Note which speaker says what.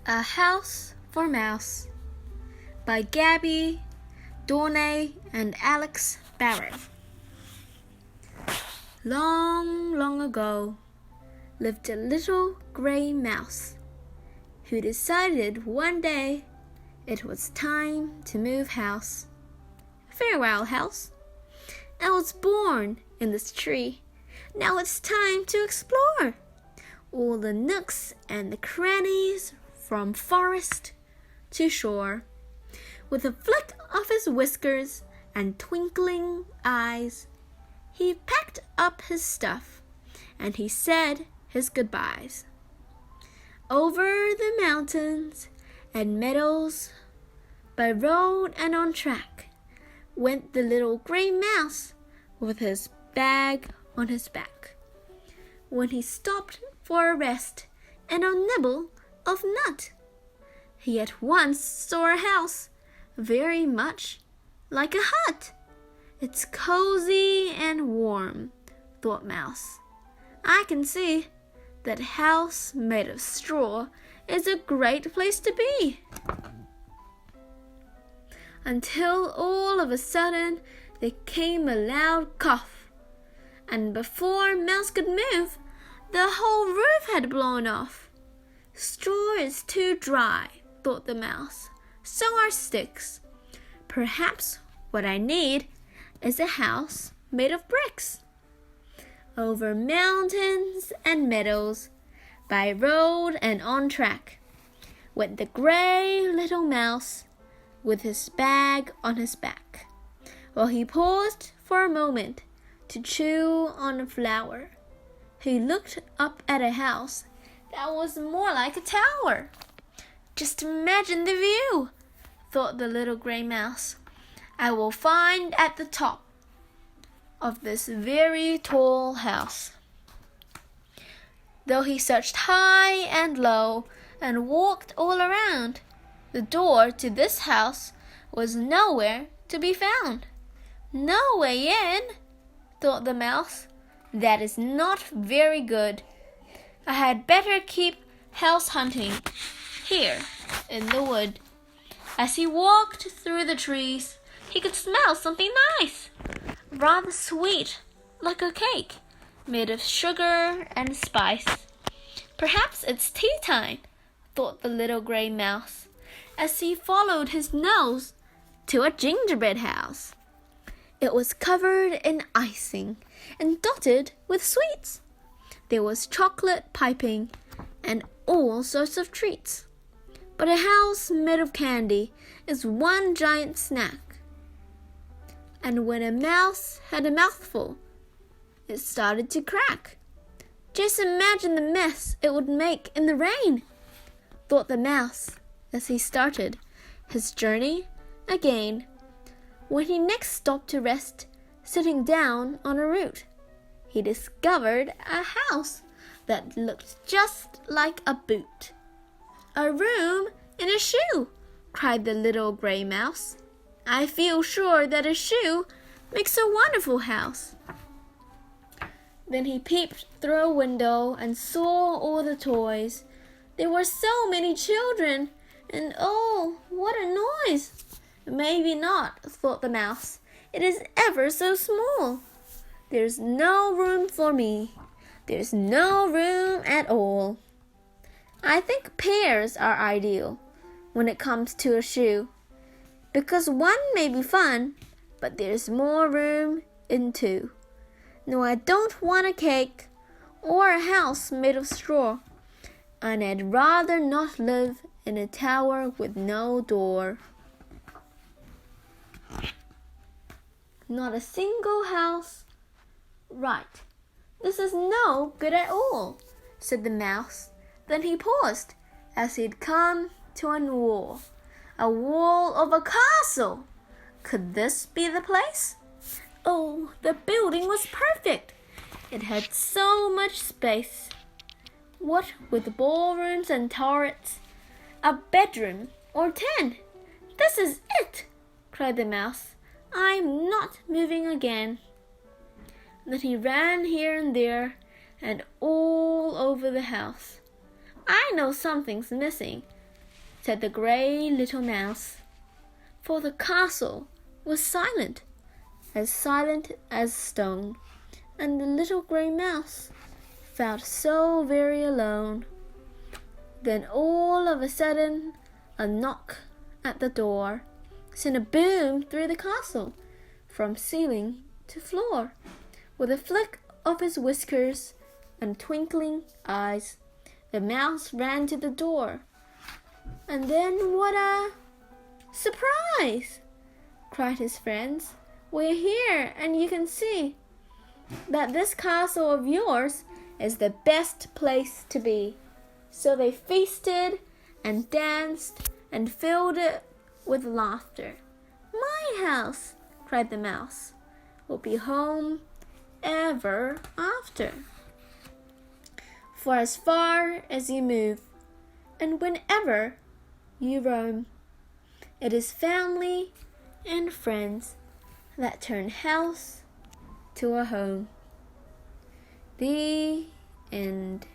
Speaker 1: A House for Mouse by Gabby Dornay and Alex Barrett. Long, long ago lived a little gray mouse who decided one day it was time to move house. Farewell, house. I was born in this tree. Now it's time to explore all the nooks and the crannies from forest to shore. With a flick of his whiskers and twinkling eyes, he packed up his stuff and he said his goodbyes. Over the mountains and meadows, by road and on track, went the little gray mouse with his bag on his back. When he stopped for a rest and a nibble of nut, he at once saw a house very much like a hut. It's cozy and warm, thought Mouse. I can see that house made of straw is a great place to be. Until all of a sudden there came a loud cough, and before Mouse could move, the whole roof had blown off. Straw is too dry, thought the Mouse. So are sticks. Perhaps what I need is a house made of bricks. Over mountains and meadows, by road and on track, went the gray little mouse with his bag on his back. While he paused for a moment to chew on a flower, he looked up at a house that was more like a tower. Just imagine the view, thought the little gray mouse. I will find at the top of this very tall house. Though he searched high and low and walked all around, the door to this house was nowhere to be found. No way in, thought the mouse. That is not very good. I had better keep house hunting here in the wood. As he walked through the trees, he could smell something nice, rather sweet, like a cake made of sugar and spice. Perhaps it's tea time, thought the little gray mouse, as he followed his nose to a gingerbread house. It was covered in icing and dotted with sweets. There was chocolate piping and all sorts of treats. But a house made of candy is one giant snack. And when a mouse had a mouthful, it started to crack. Just imagine the mess it would make in the rain, thought the mouse as he started his journey again. When he next stopped to rest, sitting down on a root, he discovered a house that looked just like a boot. A room in a shoe, cried the little gray mouse. I feel sure that a shoe makes a wonderful house. Then he peeped through a window and saw all the toys. There were so many children, and oh, what a noise! Maybe not, thought the mouse. It is ever so small. There's no room for me. There's no room at all. I think pairs are ideal when it comes to a shoe, because one may be fun, but there's more room in two. No, I don't want a cake or a house made of straw, and I'd rather not live in a tower with no door. Not a single house. Right, this is no good at all, said the mouse. Then he paused as he'd come to a wall of a castle. Could this be the place? Oh, the building was perfect. It had so much space. What with ballrooms and turrets, a bedroom or 10. This is it, cried the mouse. I'm not moving again. Then he ran here and there and all over the house. I know something's missing, said the gray little mouse. For the castle was silent as stone, and the little gray mouse felt so very alone. Then all of a sudden, a knock at the door sent a boom through the castle, from ceiling to floor. With a flick of his whiskers and twinkling eyes, the mouse ran to the door. And then what a surprise! Cried his friends. We're here, and you can see that this castle of yours is the best place to be. So they feasted and danced and filled it with laughter. My house, cried the mouse, will be home ever after. For as far as you move, and whenever you roam, it is family and friends that turn house to a home. The end.